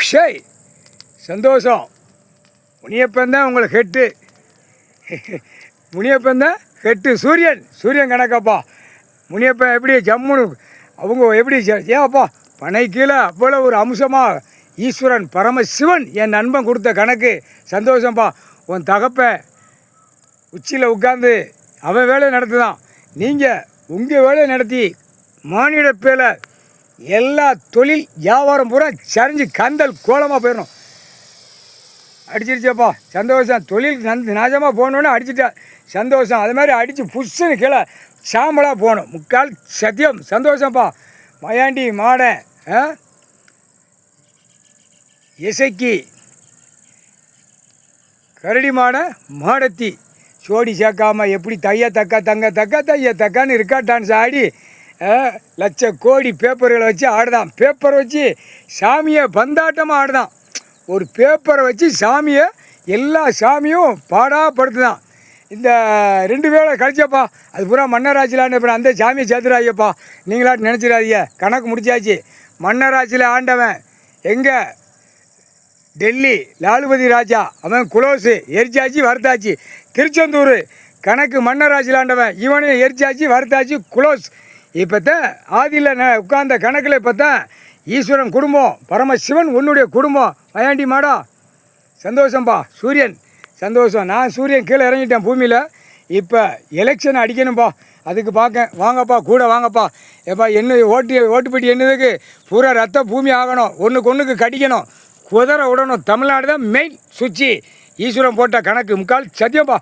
ஷேய் சந்தோஷம். முனியப்பன் தான் உங்களை ஹெட்டு. முனியப்பன் தான் ஹெட்டு. சூரியன் கணக்கப்பா. முனியப்பன் எப்படி ஜம்முன்னு அவங்க எப்படி ஏப்பா பனை கீழே அவ்வளோ ஒரு அம்சமாக ஈஸ்வரன் பரமசிவன் என் நண்பன் கொடுத்த கணக்கு. சந்தோஷம்ப்பா. உன் தகப்ப உச்சியில் உட்காந்து அவன் வேலையை நடத்துதான். நீங்கள் உங்கள் வேலையை நடத்தி மானிட பேரை எல்லா தொழில் வியாபாரம் பூரா சரிஞ்சு கந்தல் கோலமாக போயிடணும். அடிச்சிருச்சப்பா. சந்தோஷம். தொழில் நாசமாக போகணுன்னு அடிச்சுட்டா. சந்தோஷம். அது மாதிரி அடித்து புஷ்ஷுன்னு கீழே சாம்பலாக போகணும். முக்கால் சத்தியம். சந்தோஷம்ப்பா. மயாண்டி மாடை இசைக்கு கரடி மாடை மாடத்தி சோடி சேர்க்காமல் எப்படி தைய தக்கான்னு இருக்கா டான்ஸ் ஆடி லட்ச கோடி பேப்பர்களை வச்சு ஆடுதான். பேப்பரை வச்சு சாமியை பந்தாட்டமாக ஆடுதான். ஒரு பேப்பரை வச்சு சாமியை எல்லா சாமியும் பாடாப்படுத்துதான். இந்த 2 வேளை கழிச்சப்பா அது பூரா மன்னராட்சியில் அப்புறம் அந்த சாமியை சேர்த்துறாங்கப்பா. நீங்களாட்டு நினச்சிடாதீங்க. கணக்கு முடிச்சாச்சு. மன்னராட்சியில் ஆண்டவன் எங்கே டெல்லி லாலுபதி ராஜா அவன் குளோஸு எரிச்சாச்சு வறுத்தாச்சு. திருச்செந்தூர் கணக்கு மன்னராட்சியில் ஆண்டவன் இவனையும் எரிச்சாச்சு வறுத்தாச்சு குளோஸ். இப்போ தான் ஆதியில் உட்கார்ந்த கணக்கில் இப்போ தான் ஈஸ்வரன் குடும்பம் பரமசிவன் உன்னுடைய குடும்பம். மயாண்டி மாடா சந்தோஷம்ப்பா. சூரியன் சந்தோஷம். நான் சூரியன் கீழே இறங்கிட்டேன் பூமியில். இப்போ எலெக்ஷன் அடிக்கணும்ப்பா. அதுக்கு பார்க்க வாங்கப்பா கூட வாங்கப்பா. ஏப்பா என்ன ஓட்டுப்பட்டி என்னதுக்கு பூரா ரத்த பூமி ஆகணும். ஒன்றுக்கு கடிக்கணும். குதிரை விடணும். தமிழ்நாடு தான் மெயின் சுவிட்சு. ஈஸ்வரன் போட்ட கணக்கு முக்கால் சத்தியம்ப்பா.